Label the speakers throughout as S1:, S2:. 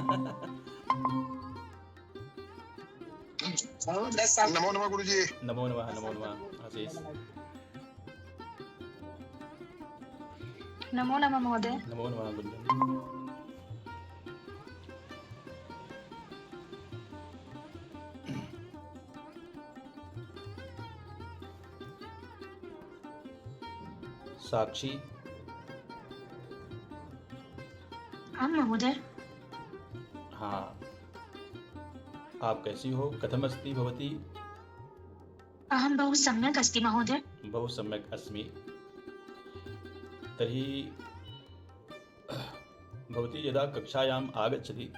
S1: नमो नमः गुरुजी।
S2: नमो नमः आशीष।
S3: नमो नमः महोदय।
S2: नमो नमः गुंजन। साक्षी।
S3: हाँ महोदय।
S2: हाँ, आप कैसी हो? कथमस्ति भवती?
S3: अहं बहु सम्यक् अस्मि महोदय।
S2: बहु सम्यक् अस्मि। तर्हि भवती यदा कक्षायाम् आगच्छति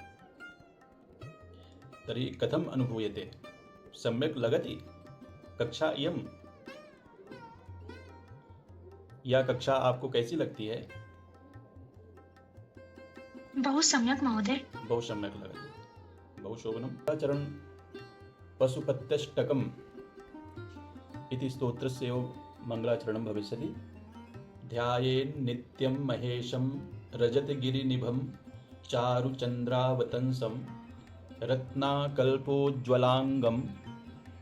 S2: तर्हि कथम् अनुभूयते? सम्यक् लगति कक्षा इयं? या कक्षा आपको कैसी लगती है?
S3: बहु सम्यक् महोदय।
S2: बहु सम्यक् लगति। बहु शोभनम्। चरण पशुपत्यष्टकम् इति स्तोत्रस्य एव मङ्गलाचरणं भविष्यति। ध्यायेन् नित्यं महेशं रजतगिरिनिभं चारुचन्द्रावतंसं रत्नाकल्पोज्ज्वलाङ्गं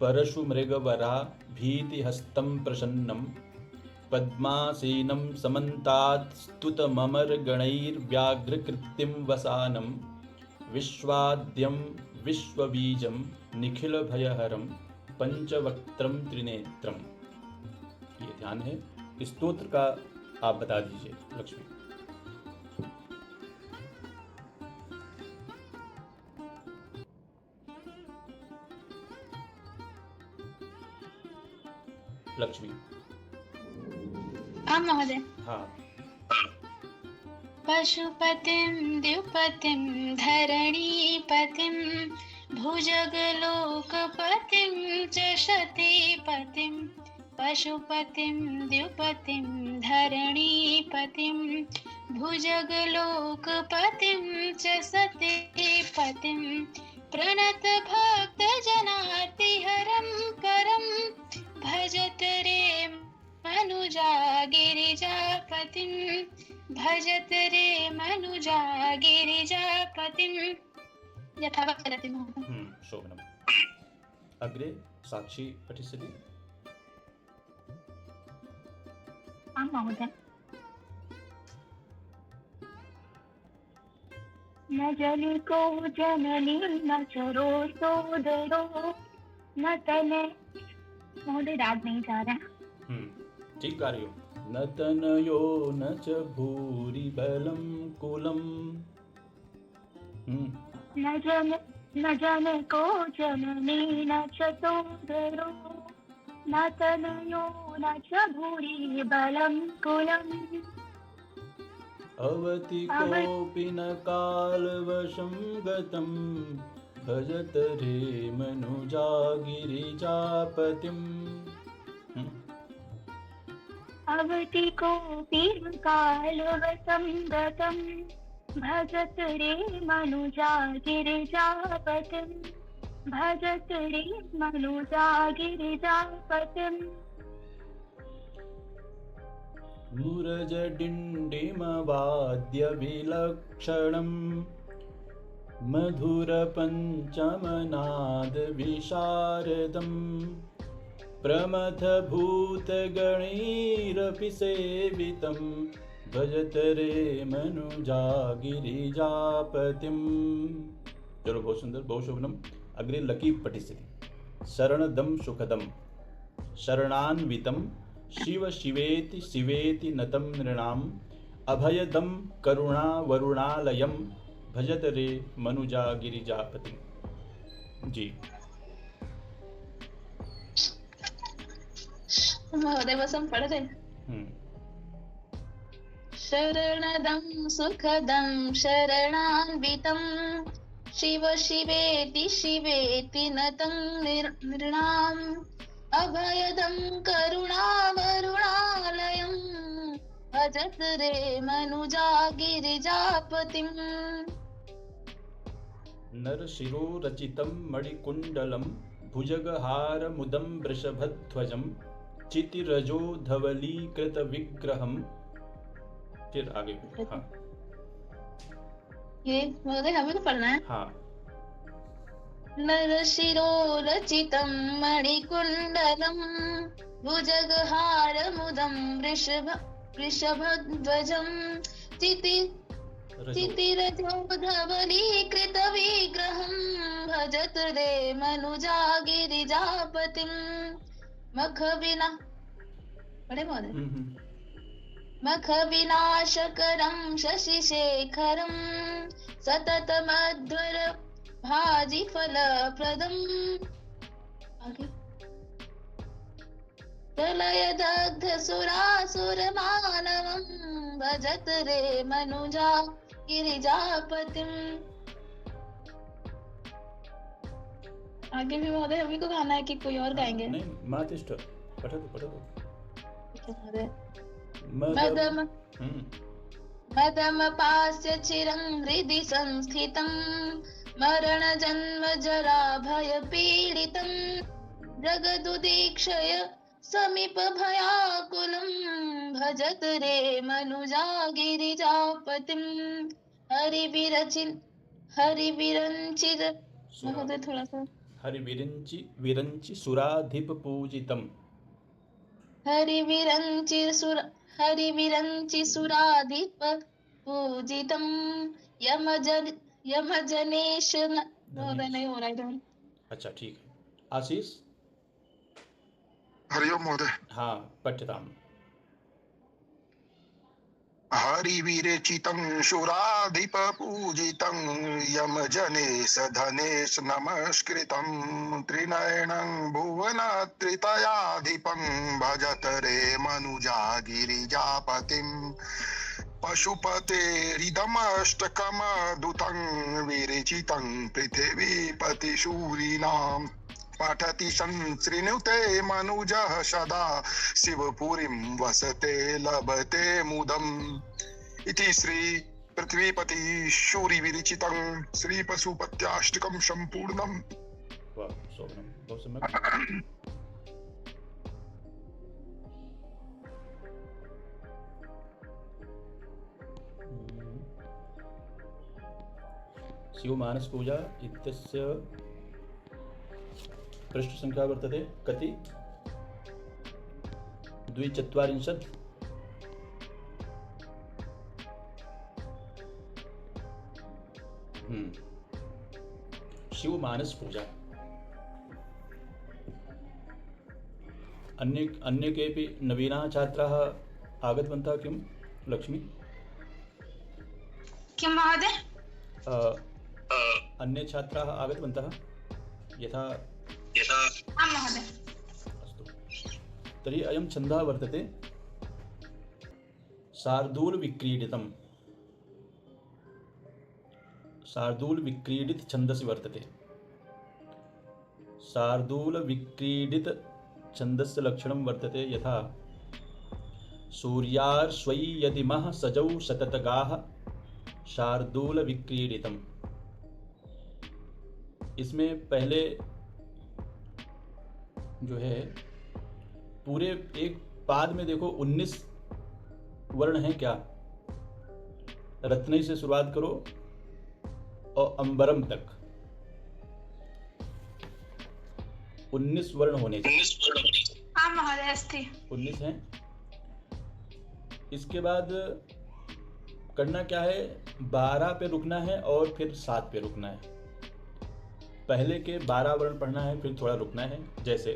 S2: परशुमृगवराभीतिहस्तं प्रसन्नं पद्मासीनं समन्तात् स्तुतममरगणैर्व्याघ्रकृत्तिं वसानं विश्वाद्यं विश्वबीजं निखिलभयहरं पंचवक्त्रं त्रिनेत्रम। ये ध्यान है। स्तोत्र का आप बता दीजिए लक्ष्मी। लक्ष्मी।
S3: आं महोदय।
S2: हाँ।
S3: पशुपतिं द्युपतिं धरणीपतिं भुजगलोकपतिं च शतीपतिं पशुपतिं द्युपतिं धरणीपतिं भुजगलोकपतिं च सतीपतिं प्रणतभक्तजनार्तिहरं परं भजत रे मनुजा गिरिजापतिं भजत रे मनुजा गिरिजापतिं। यथावत् चलति महोदय।
S2: शोभनम्। अग्रे साक्षी पठिष्यति।
S3: आं महोदय। न जनिको जननी न चरो सोदरो न तने। महोदय राग नहीं जा रहा है।
S2: ठीक गा रही हो। न तनयो न च भूरि बलं कुलं।
S3: न जनको जननी न च सोदरो न तनयो न च भूरि बलं कुलम्
S2: अवति कोऽपि न कालवशं गतं भजत रे मनुजा गिरिजापतिम्।
S3: अवति कोऽपि कालवशं गतं भजत रे मनुजा गिरिजापतिं भजत रे मनुजा गिरिजापतिम्।
S2: मुरजडिण्डिमवाद्यविलक्षणं मधुरपञ्चमनादविशारदं प्रमथभूतगणैरपि सेवितं भजत रे मनुजा गिरिजापतिम्। चलो बहुत सुंदर, बहुत शोभनम। अग्रे लकी पठिष्यति। शरणदं सुखदं शरणान्वितं शिव शिवेति शिवेति नतं नृणाम् अभयदं करुणावरुणालयं भजत रे मनुजा गिरिजापतिम्। जी
S4: महोदय बस हम पढ़ रहे। शरणदं सुखदं शरणान्वितं शिव शिवेति शिवेति नतं नृणाम् अभयदं करुणावरुणालयं भजत रे मनुजा गिरिजापतिम्।
S2: नरशिरोरचितं मणिकुण्डलं भुजगहारमुदं वृषभध्वजं चितिरजो धवलीकृतविग्रहं। फिर आगे। हाँ।
S4: ये महोदय हमें को पढ़ना है।
S2: हाँ,
S4: नरशिरोरचितं मणिकुण्डलं भुजगहारमुदं वृषभध्वजं
S2: रजो
S4: चितिरजोधवलीकृतविग्रहं भजत रे मनुजा गिरिजापतिं मखविना पढ़े महोदय मखविनाशकरं शशिशेखरं सततमध्वर भाजिफलप्रदम् आगे प्रलयदग्धसुरासुरमानवं भजत रे मनुजा गिरिजापतिम्। आगे भी महोदय अभी को गाना है कि कोई और गाएंगे?
S2: नहीं, मातिष्ठ पठतु।
S4: महोदय
S2: मदम
S4: मदमपास्य चिरं हृदि संस्थितं मरणजन्म जरा भयपीडितं जगदुदीक्षय समीपभयाकुलं भजत रे मनुजा गिरिजापतिं हरिविरञ्चित महोदय थोड़ा सा
S2: विरंचि सुराधिप पूजितम
S4: हरिविरञ्चि सुराधिप पूजितं यमजनेश महोदय नहीं हो रहा इधर।
S2: अच्छा ठीक है। आशीष?
S1: हरिओम महोदय।
S2: हाँ, पठ्यताम्।
S1: हरिविरचितं शूराधिपपूजितं यमजनेश धनेश नमस्कृतं त्रिनयनं भुवनत्रितयाधिपं भजत रे मनुजा गिरिजापतिं पशुपतेरिदमष्टकमदुतं विरचितं पृथिवीपतिशूरिणां पठति संसृणुते मनुजः सदा शिवपुरीं वसते लभते मुदम् इति श्री पृथ्वीपति शूरि विरचितं श्री पशुपत्याष्टकं संपूर्णम्।
S2: वाह, शोभनम, बहुत सम्यक। शिवमानस पूजा इत्यस्य पृष्ठसंख्या वर्तते कति? 240। शिवमानस पूजा। अन्य केऽपि नवीनाः छात्राः आगतवन्तः किं लक्ष्मी?
S3: किं महोदय?
S2: अन्य छात्राः आगतवन्तः यथा
S3: आं महोदय।
S2: अस्तु, तर्हि अयं छन्दः वर्तते शार्दूलविक्रीडितम्। शार्दूलविक्रीडित छन्दसि वर्तते। शार्दूलविक्रीडित छन्दस्य लक्षणं वर्तते यथा सूर्यार्श्वै यदिमः सजौ सततगाः शार्दूलविक्रीडितम्। इसमें पहले जो है पूरे एक पाद में देखो 19 वर्ण हैं क्या? रत्नई से शुरुआत करो और अंबरम तक 19 वर्ण होने चाहिए।
S3: हाँ महोदय, अस्ति
S2: 19 हैं। इसके बाद करना क्या है? 12 पे रुकना है और फिर 7 पे रुकना है। पहले के 12 वर्ण पढ़ना है, फिर थोड़ा रुकना है। जैसे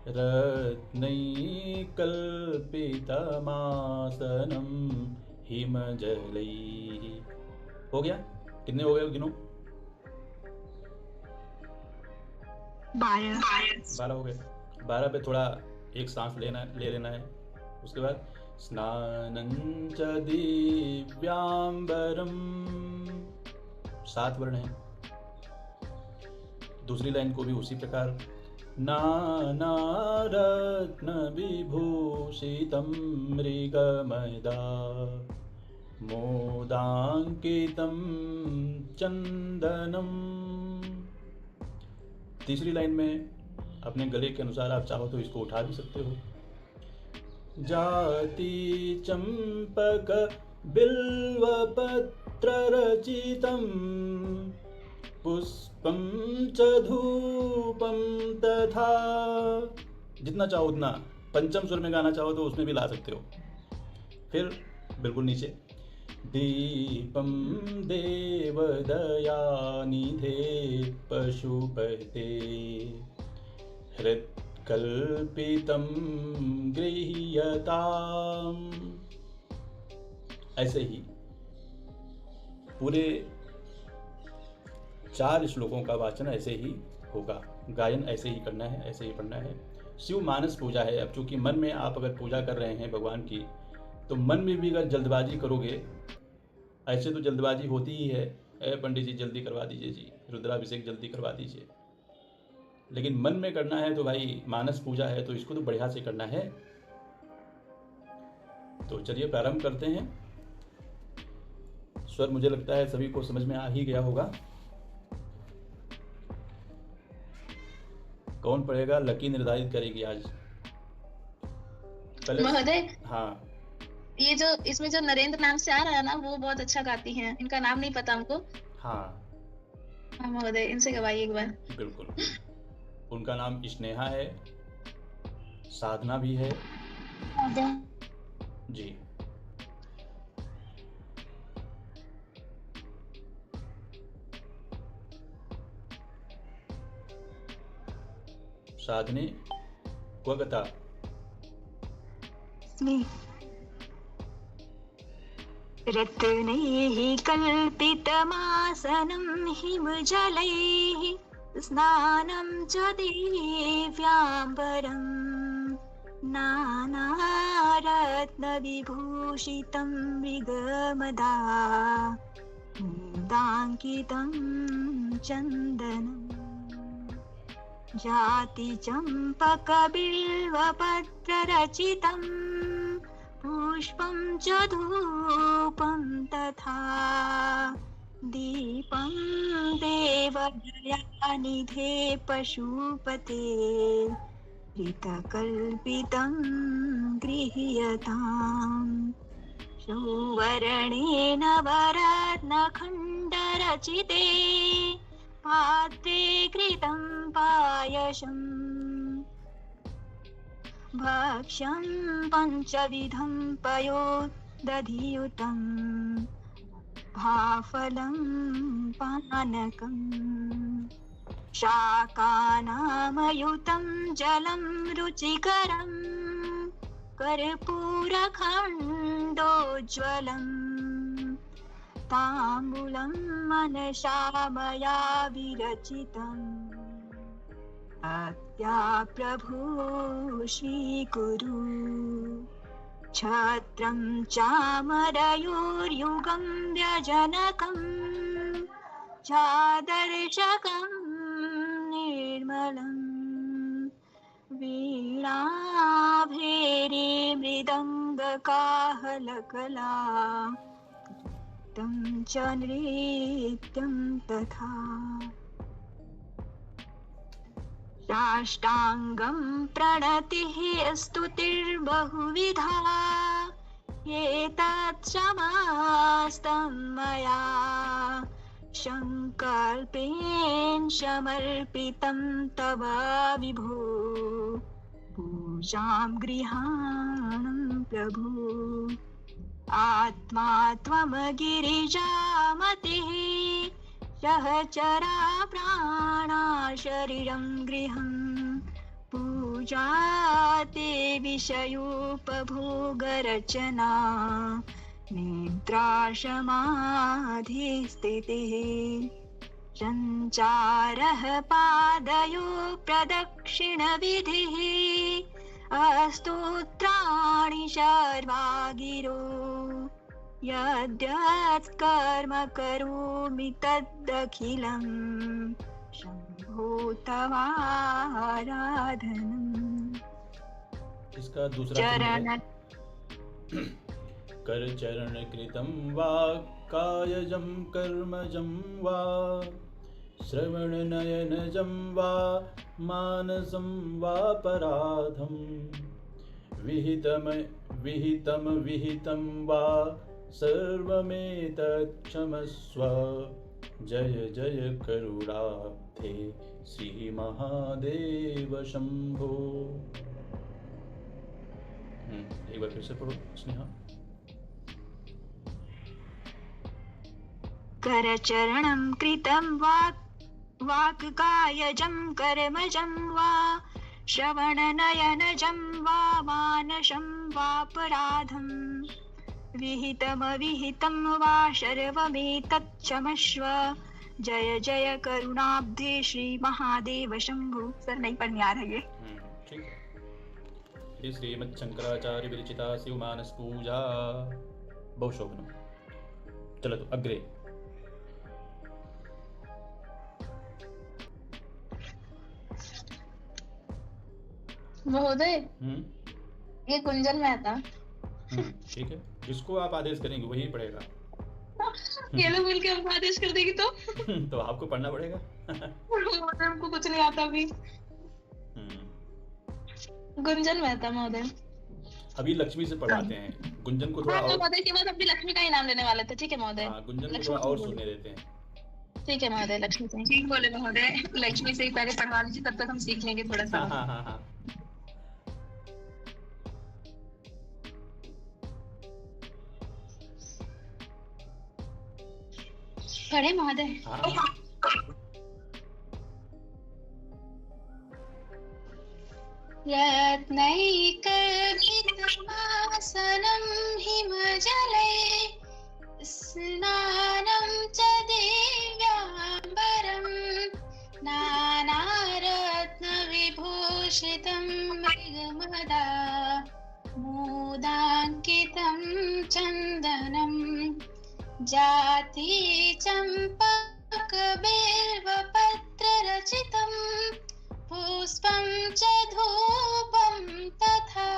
S2: रत्नैकल्पितमासनं हिमजलैः। हो गया? कितने हो गए गिनो? 12 हो गए। 12 पे थोड़ा एक सांस ले लेना है। उसके बाद स्नानं च दिव्यांबरम, 7 वर्ण है। दूसरी लाइन को भी उसी प्रकार नानारत्नविभूषितं मृगमदा मोदांकितं चंदनम। तीसरी लाइन में अपने गले के अनुसार आप चाहो तो इसको उठा भी सकते हो। जाति चंपक बिल्वपत्र पत्ररचितं पुष्पं च धूपं तथा। जितना चाहो उतना, पंचम स्वर में गाना चाहो तो उसमें भी ला सकते हो। फिर बिल्कुल नीचे, दीपं देवदयानिधे पशुपते हृत्कल्पितं गृह्यताम्। ऐसे ही पूरे 4 श्लोकों का वाचन ऐसे ही होगा, गायन ऐसे ही करना है, ऐसे ही पढ़ना है। शिव मानस पूजा है। अब चूंकि मन में आप अगर पूजा कर रहे हैं भगवान की, तो मन में भी अगर जल्दबाजी करोगे, ऐसे तो जल्दबाजी होती ही है, पंडित जी जल्दी करवा दीजिए जी, रुद्राभिषेक जल्दी करवा दीजिए, लेकिन मन में करना है तो भाई मानस पूजा है तो इसको तो बढ़िया से करना है। तो चलिए प्रारंभ करते हैं। स्वर मुझे लगता है सभी को समझ में आ ही गया होगा। कौन पढ़ेगा, लकी निर्धारित करेगी आज। पहले
S4: महोदय,
S2: हाँ,
S4: ये जो इसमें जो नरेंद्र नाम से आ रहा है ना, वो बहुत अच्छा गाती हैं। इनका नाम नहीं पता हमको।
S2: हाँ
S4: हाँ महोदय, इनसे गवाइए एक बार।
S2: बिल्कुल। उनका नाम स्नेहा है, साधना भी है जी। साधने क्वगता।
S5: रत्नैः कल्पितमासनं हिमजलैः स्नानं च दिव्याम्बरं नानारत्नविभूषितं मृगमदा मुदाङ्कितं चन्दनम् जातिचम्पकबिल्वपत्ररचितं पुष्पं च धूपं तथा दीपं देवदयानिधे पशुपते ऋतकल्पितं गृह्यताम् सुवर्णेन वरत्नखण्डरचिते पात्रे कृतं पायसम् भक्ष्यं पञ्चविधं पयोदधियुतं भाफलं पानकम् शाकानामयुतं जलं रुचिकरं कर्पूरखण्डोज्ज्वलम् ताम्बूलं मनसा मया विरचितम् अद्या प्रभु स्वीकुरु छत्रं चामरयोर्युगं व्यजनकं चादर्शकं निर्मलम् वीणाभेरी मृदङ्गकाहलकला तं च नृत्यं तथा साष्टाङ्गं प्रणतिः स्तुतिर्बहुविधा एतत् समास्तं मया संकल्पेन समर्पितं तव विभो पूजां गृहाणं प्रभु आत्मा त्वं गिरिजामतिः सहचरा प्राणा शरीरं गृहं पूजा ते विषयोपभोगरचना निद्रासमाधिस्थितिः सञ्चारः पादयो प्रदक्षिणविधिः अस्तोत्राणि सर्वा गिरो यद्यत् कर्म करोमि तदखिलं शम्भो तवाराधनम्।
S2: इसका दूसरा
S5: चरण
S2: कर चरण कृतं वा कायजं कर्मजं वा श्रवण नयनजं वा मानसं वा पराधं विहितं वा सर्वमेतत्क्षमस्व जय जय करुणाब्धे श्री महादेव शंभो। एक बार फिर से पढ़ो स्नेहा।
S5: करचरणं कृतं वाक्कायजं कर्मजं वा श्रवणनयनजं वा मानसं वापराधं विहितमविहितं वा सर्वमेतत् क्षमस्व जय जय करुणाब्धे श्री महादेव शंभो। सर नहीं पढ़ने आ रहा है ये।
S2: ठीक है। ये श्रीमद् शंकराचार्य विरचिता शिवमानस पूजा बहुशोभनम। चलो तो अग्रे।
S4: महोदय ये कुंजन मेहता।
S2: ठीक है, जिसको आप आदेश करेंगे वही पढ़ेगा।
S4: ये लोग मिलके हमको आदेश कर देगी तो
S2: तो आपको पढ़ना पड़ेगा।
S4: महोदय हमको कुछ नहीं आता अभी। गुंजन मेहता महोदय।
S2: अभी लक्ष्मी से पढ़ाते हैं, गुंजन को थोड़ा और।
S4: महोदय के बाद अपनी लक्ष्मी का ही नाम लेने वाले थे। ठीक है महोदय।
S2: गुंजन को थोड़ा और सुनने देते हैं।
S4: ठीक है महोदय। लक्ष्मी से ठीक बोले महोदय। लक्ष्मी से ही पहले पढ़वा लीजिए, तब तक हम सीख लेंगे थोड़ा सा।
S2: हाँ।
S4: पढ़े महोदय। रत्नैकगीतमासनं हिमजले स्नानं च दिव्याम्बरं नानारत्नविभूषितं मृगमदा मोदाङ्कितं चन्दनं जाति चम्पकबिल्वपत्ररचितं पुष्पं च धूपं तथा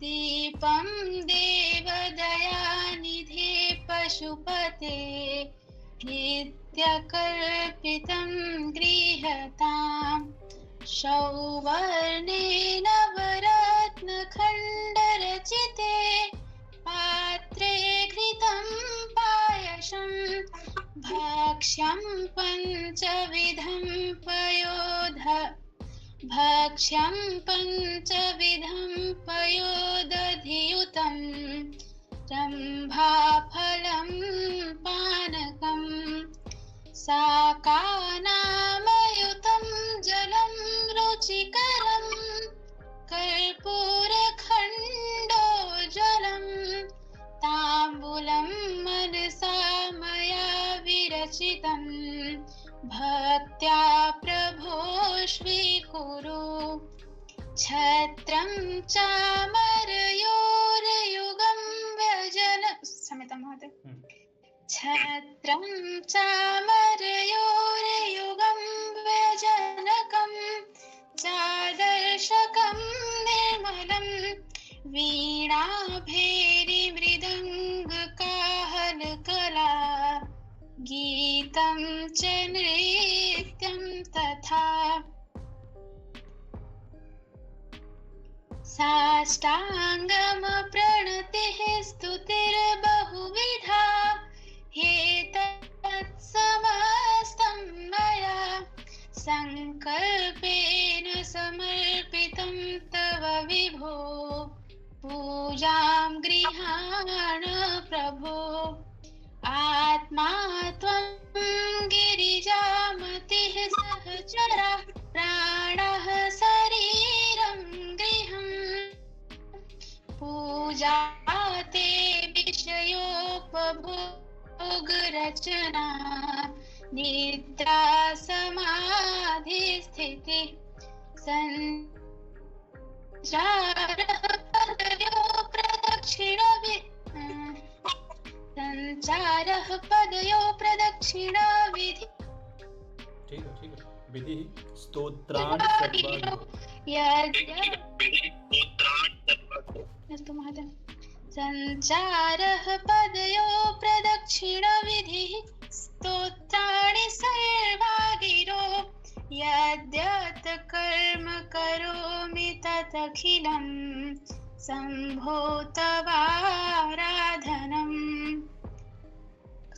S4: दीपं देवदयानिधे पशुपते नित्यकल्पितं गृहतां सौवर्णे नवरत्नखण्डरचिते पात्रे घृतं पायसं भक्ष्यं पञ्चविधं पयोदधियुतं रम्भाफलं पानकं साकानामयुतं जलं रुचिकरं कर्पूरखण्डोज्ज्वलं ताम्बूलं मनसा मया विरचितं भक्त्या प्रभो स्वीकुरु छत्रं चामरयोर्युगं व्यजन समेत महोदय छत्रं चामरयोर्युगं व्यजनकं चादर्शकं निर्मलं वीणाभेरीमृदङ्गकाहनकला गीतं च नृत्यं तथा साष्टाङ्गमप्रणतिः स्तुतिर्बहुविधा एतत्समस्तं मया सङ्कल्पेन समर्पितं तव विभो पूजां गृहाण प्रभो आत्मा त्वं गिरिजामतिः सहचरा प्राणः शरीरं गृहं पूजा ते विषयोपभोगरचना निद्रा समाधिस्थितिः संचारः पदयो प्रदक्षिणा विधि।
S2: ठीक है विधि स्तोत्राणि
S4: अस्तु महोदय। संचारः पदयो प्रदक्षिणा विधिः स्तोत्राणि सर्वागिरो यद्यत् कर्म करोमि तदखिलं शम्भो तवाराधनम्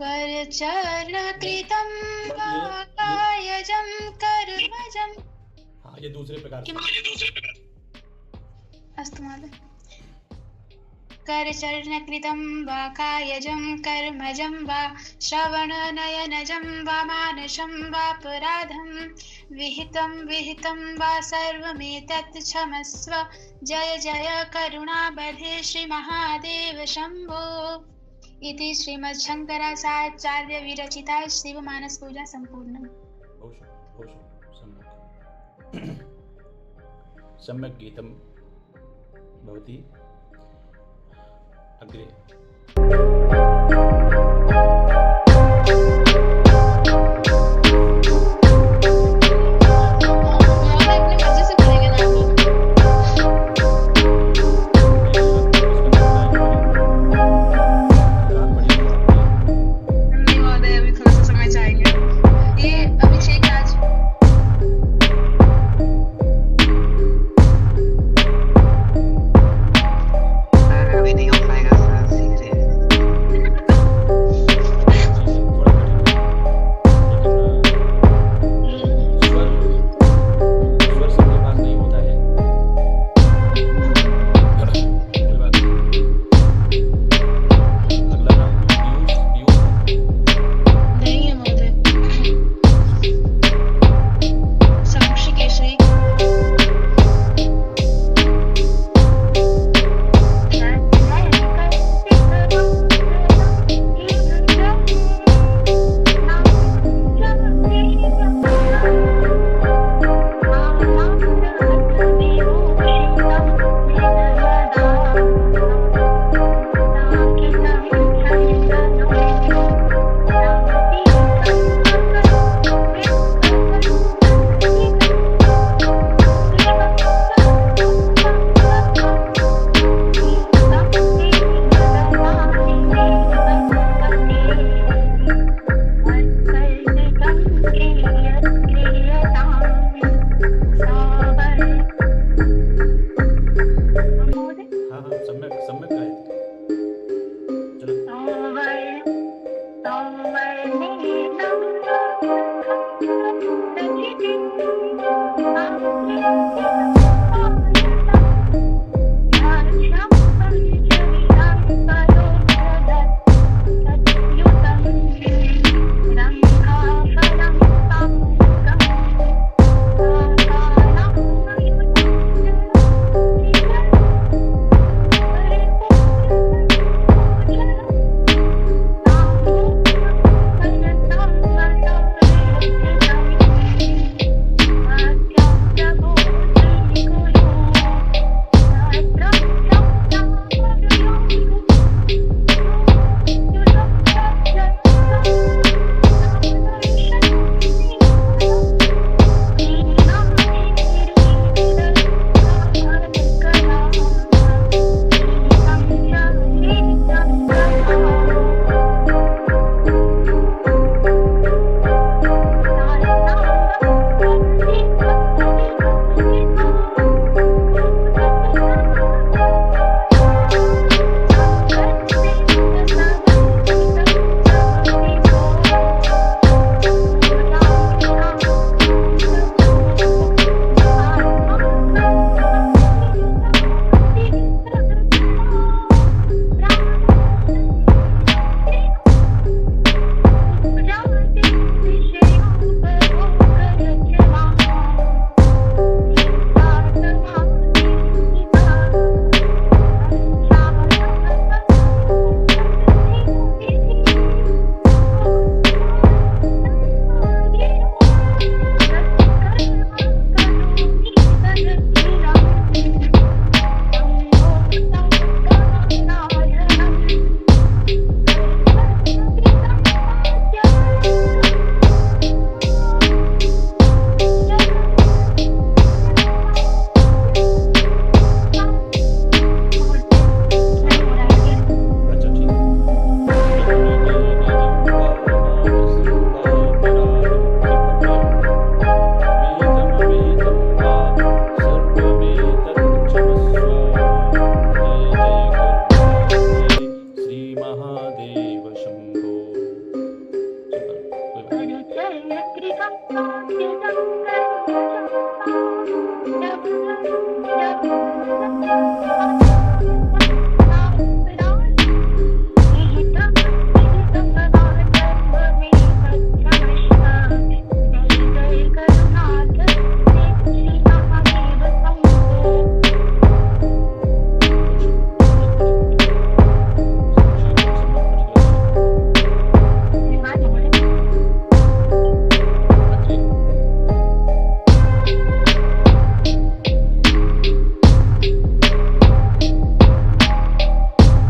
S4: करचरणकृतं वा कायजं कर्मजं
S2: हाँ, ये दूसरे प्रकार से।
S4: अस्तु महोदय। करचरणकृतं वा कायजं कर्मजं वा श्रवणनयनजं वा मानसं वापराधं विहितं वा सर्वमेतत् क्षमस्व। जय जय करुणाबधे श्रीमहादेव शम्भो। इति श्रीमच्छङ्कराचार्य विरचिता शिवमानसपूजा सम्पूर्णम्।
S2: सम्यक् गीतं भवति। अग्रे
S4: अपने मर्जी से करेंगे ना आप लोग। नहीं महोदय, अभी थोड़ा सा समय चाहेंगे। ये अभिषेक राज।
S6: अभी नहीं हो पाएगा सर,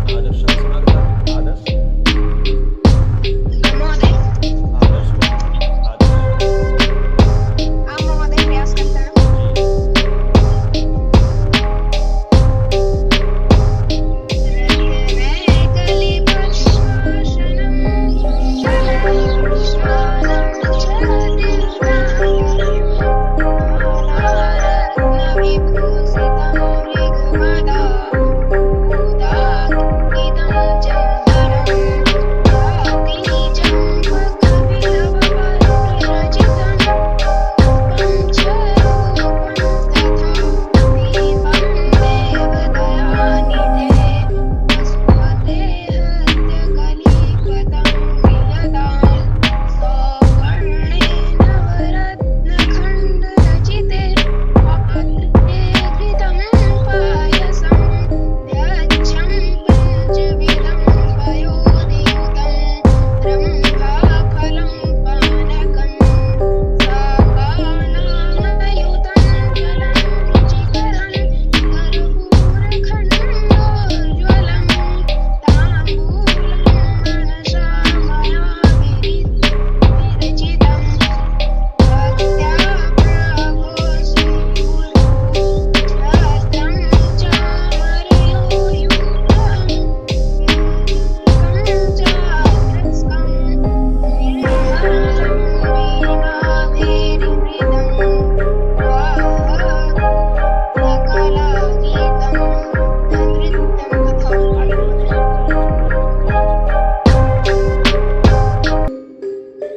S2: आदर्श आदर्श
S4: महोदय
S2: आदर्श आदर्श
S5: हाँ महोदय प्रयास करता है।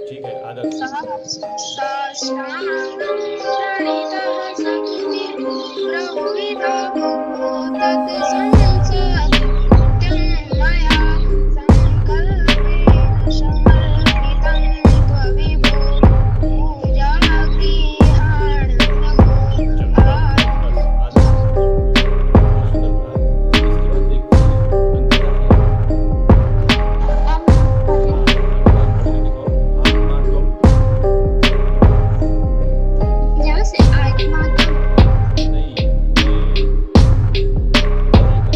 S2: ठीक है आदर्श
S5: यहाँ से आत्मा
S2: नहीं और एक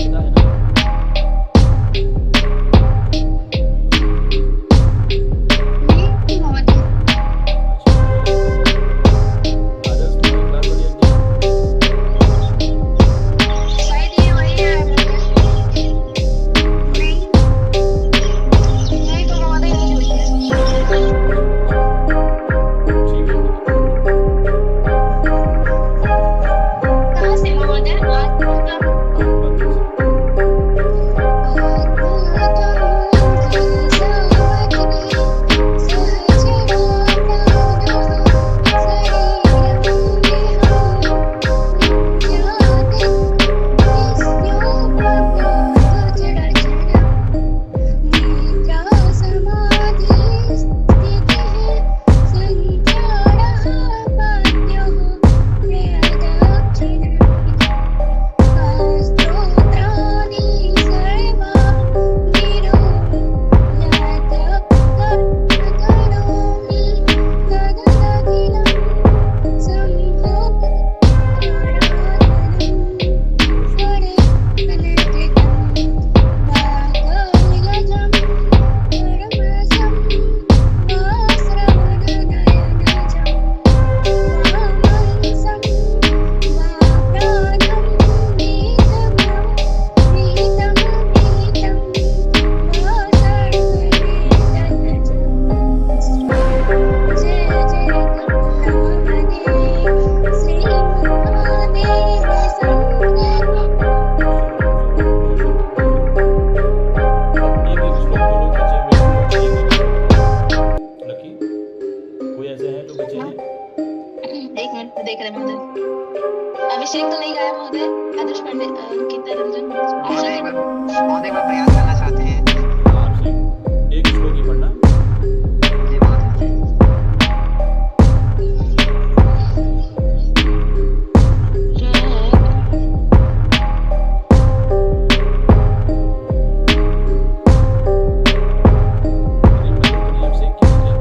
S2: ऐसे हैं जो बचे हैं?
S4: एक मिनट देख रहे महोदय। अभिषेक तो नहीं गाया महोदय। आदर्श पांडे, गीता रंजन,
S6: महोदय
S4: आशा
S6: एक
S4: तो-
S6: बार महोदय एक बार प्रयास करना चाहते हैं।
S2: हाँ अभिषेक, एक श्लोक ही पढ़ना।
S6: जी महोदय।
S2: अभिषेक की क्या? अभिषेक प्रयास करो।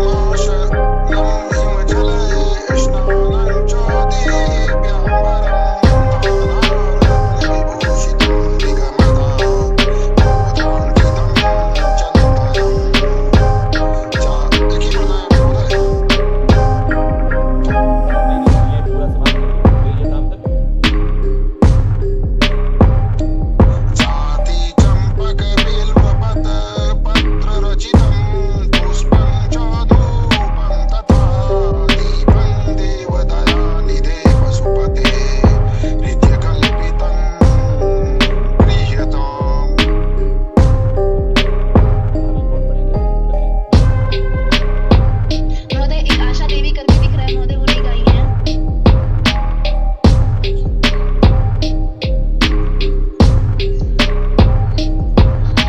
S2: वो अभिषेक कहाँ गए?
S1: अखिलेश लामा महोदय।
S2: हाँ अभिषेक नहीं गा रहा है। आशीष नहीं नहीं, ये पूरा समाप्त करो, वही है नाम तक।
S1: जाति चंपक बिल्वपत पत्र रचितं पुष्पं च धूपं तथा दीपं देवदयानिधे पशुपते हृद्यकल्पितं गृह्यताम्।
S2: अभी कौन पढ़ेंगे?
S4: महोदय एक आशा देवी करके दिख रहा है महोदय, वो नहीं गाई है।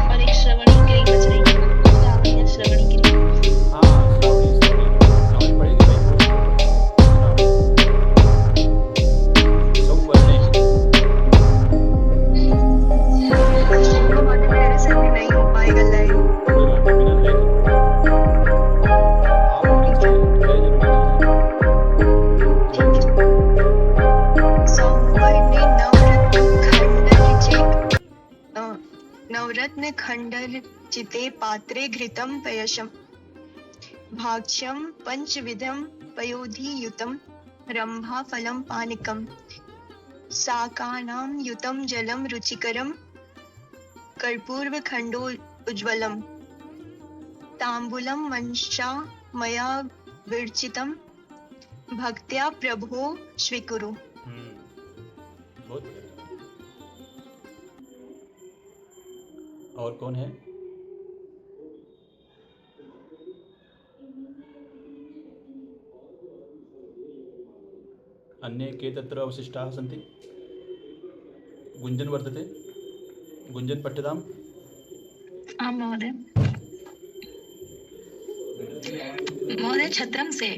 S4: और एक श्रवणी गिरी बच रही है, श्रावणी या श्रवणी गिरी।
S2: हाँ श्रावणी पढ़ेगी भाई। सौवर्णे
S5: महोदय मेरे से भी नहीं हो पाएगा लाइन।
S2: कोई बात नहीं, बिना लय के पढ़ो। आप होनी चाहिए, लय जरूरी नहीं है।
S5: सौवर्णे नवरत्न खंडर चिते पात्रे घृतं पयशम् भाक्ष्यं पंचविधं पयोधियुतं रंभाफलं पानकं शाकानां युतं जलं रुचिकरं कर्पूरखण्डोज्ज्वलं ताम्बूलं मनसा मया विरचितं भक्त्या प्रभो स्वीकुरु।
S2: बहुत बढ़िया। और कौन है? अन्ये के तत्र अवशिष्टाः सन्ति? गुञ्जन वर्तते? गुञ्जन पठ्यताम्।
S7: आं महोदय। महोदय छत्रम से।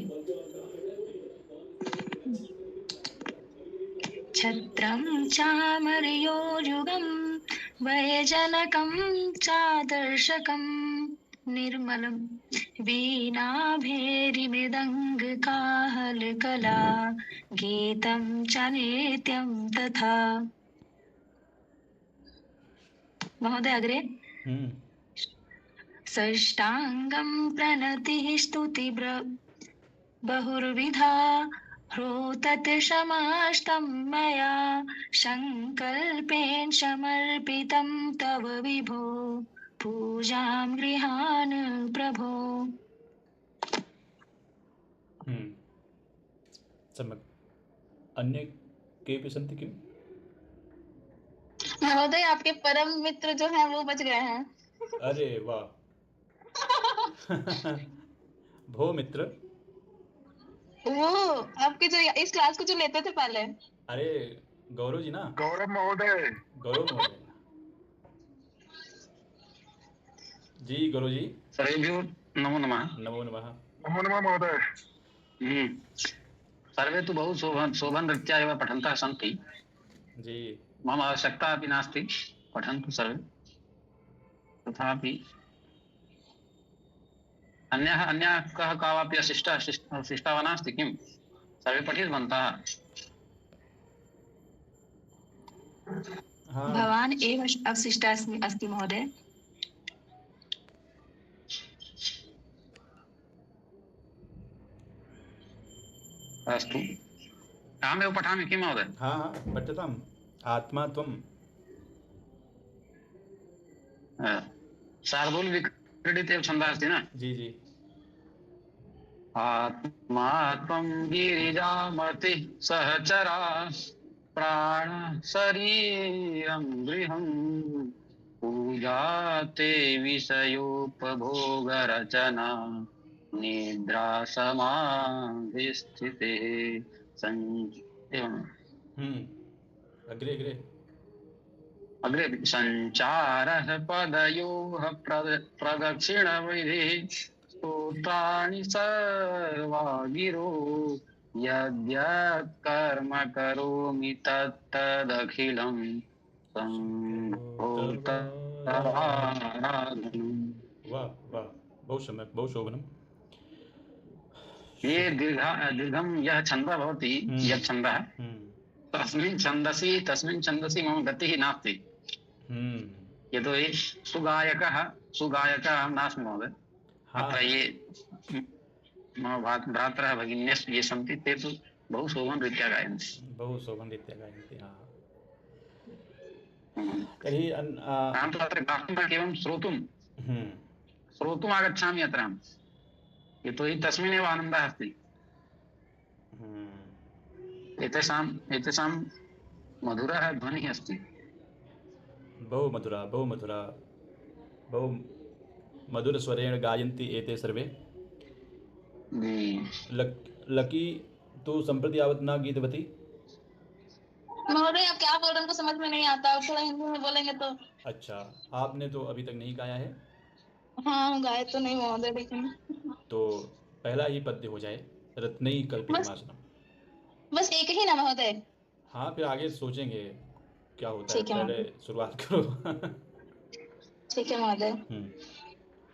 S7: छत्रम चामरयोजुगं वैजनकं चादर्शकं निर्मलं वीणाभेरिमृदङ्गकाहलकला गीतं च नित्यं तथा। महोदय अग्रे। षष्टाङ्गं प्रणतिः स्तुतिः बहुर्विधा ह्रोतत् समाष्टं मया संकल्पेन समर्पितं तव विभो पूजां गृहाण प्रभो।
S2: सम्यक्। अन्ये केऽपि सन्ति किम्?
S4: महोदय आपके परम मित्र जो हैं वो बच गए हैं।
S2: अरे वाह। भो मित्र,
S4: वो आपके जो इस क्लास को जो लेते थे पहले।
S2: अरे गौरव जी ना?
S1: गौरव महोदय।
S2: गौरव महोदय जी। गौरव जी
S6: सर्वेभ्यो नमो नमः।
S2: नमो नमः।
S1: नमो नमः महोदय।
S6: सर्वे तु बहु शोभन नृत्या एव पठन्तः सन्ति।
S2: जी
S6: मम आवश्यकता अपि नास्ति, पठन्तु सर्वे। तथापि अन्यः कः कावापि अशिष्टा वा नास्ति किं? सर्वे पठितवन्तः।
S2: हाँ
S7: भवान् एव अवशिष्टः अस्ति महोदय।
S6: अस्तु, अहमेव पठामि किं महोदय?
S2: हाँ हाँ पठ्यताम्। आत्मा त्वं।
S6: शार्दूलविक्रीडित एव छन्दः अस्ति न?
S2: जी जी।
S6: आत्मा त्वं गिरिजामति सहचरा प्राण शरीरं गृहं पूजा ते विषयोपभोगरचना निद्रा समाधिस्थिते एवम्
S2: अग्रे अग्रे।
S6: अग्रे संचारः पदयोः प्रदक्षिणविधिः स्तोत्राणि सर्वा गिरो यद्यत् कर्म करोमि तत्तदखिलं शम्भोऽर्थाराधनम्।
S2: वाह वाह, बहु सम्यक्, बहु शोभनम्।
S6: ये दीर्घं यः छन्दः भवति, यत् छन्दः तस्मिन् छन्दसि मम गतिः नास्ति। यतोहि सुगायकः अहं नास्मि महोदय। अत्र ये मम भ्रातरः भगिन्यः ये सन्ति ते तु बहु शोभनरीत्या गायन्ति।
S2: बहु शोभनरीत्या गायन्ति। हाँ तर्हि
S6: अहं तु अत्र गातुं न केवलं श्रोतुम् आगच्छामि अत्र अहं, यतोहि तस्मिन्नेव आनन्दः अस्ति। एतेषां मधुरः ध्वनिः अस्ति।
S2: बहु मधुरा, बहु मधुरा, बहु मधुरस्वरेण गायन्ति एते सर्वे। लकी तो संप्रति यावत् न गीतवती।
S4: महोदय आप क्या बोल रहे हैं हमको समझ में नहीं आता, थोड़ा हिंदी में बोलेंगे तो।
S2: अच्छा, आपने तो अभी तक नहीं गाया है?
S4: हाँ गाए तो नहीं महोदय, लेकिन
S2: तो पहला ही पद्य हो जाए, रत्नई कल्पितमासनम।
S4: बस एक ही ना महोदय?
S2: हाँ फिर आगे सोचेंगे क्या होता है,
S4: ठीक है
S2: पहले शुरुआत करो।
S4: ठीक है महोदय।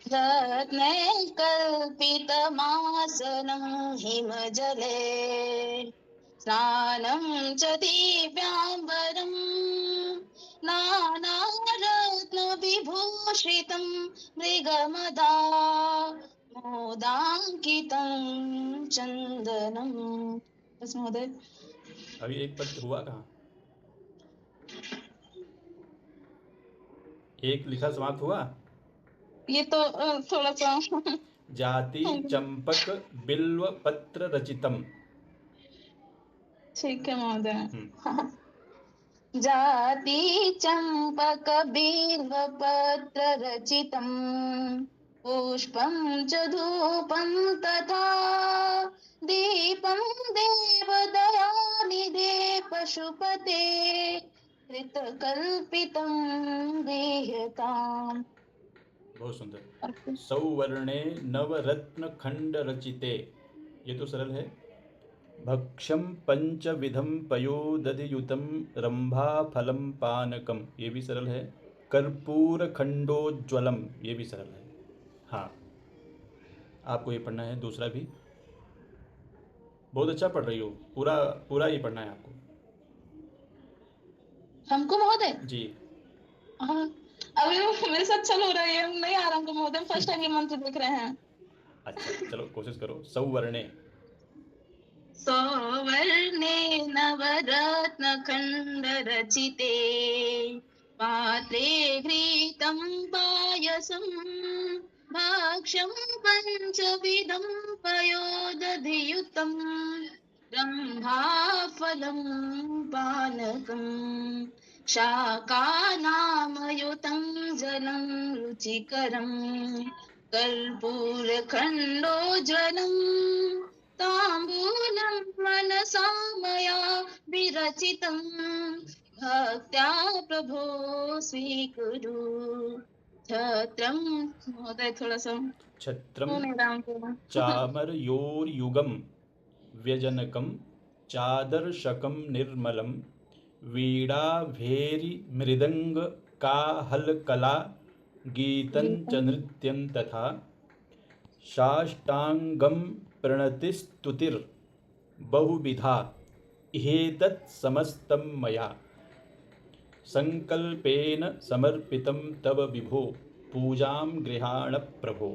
S4: रत्नैः कल्पितमासनं हिमजले स्नानं च दिव्याम्बरं नानारत्नविभूषितं मृगमदा मोदाङ्कितं चन्दनं। बस महोदय।
S2: अभी एक पद्य हुआ कहाँ? एक लिखा समाप्त हुआ?
S4: ये तो थोड़ा सा
S2: जाति चंपक बिल्व पत्र रचितम।
S4: ठीक है महोदय। जाति चंपक बिल्व पत्र रचितम पुष्पं च धूपं तथा दीपं देवदयानिधे पशुपते कृतकल्पितं देहताम्।
S2: बहुत सुंदर। सौवर्णे नवरत्न खंड रचिते, ये तो सरल है। भक्ष्यम पंचविधम पयोदधियुतम रंभा फलम पानकम, ये भी सरल है। कर्पूर खंडोज्वलम, ये भी सरल है। हाँ आपको ये पढ़ना है, दूसरा भी। बहुत अच्छा पढ़ रही हो, पूरा ये पढ़ना है आपको।
S4: हमको महोदय?
S2: जी।
S4: हाँ अभी मेरे साथ चल हो रहा है, नहीं आ रहा हमको महोदय, फर्स्ट टाइम ये मंत्र देख रहे हैं।
S2: अच्छा चलो कोशिश करो। सौवर्णे
S4: नवरत्न खंड रचिते पात्रे घृतं पायसं भक्ष्यं पंचविधं पयोदधियुतं रम्भाफलं पानकम् शाकानामयुतं जलं रुचिकरं कर्पूरखण्डोज्वलं ताम्बूलं मनसा मया विरचितं भक्त्या प्रभो स्वीकुरु। छत्रं महोदय थोड़ा सा
S2: छत्रम चामरयोर्युगं व्यजनकं चादर्शकं निर्मलं वीणा भेरी मृदंग काहलकला गीतं च नृत्यं तथा साष्टांगं प्रणतिस्तुतिर् बहुविधा इहेतत् समस्तं मया संकल्पेन समर्पितं तव विभो पूजां गृहाण प्रभो।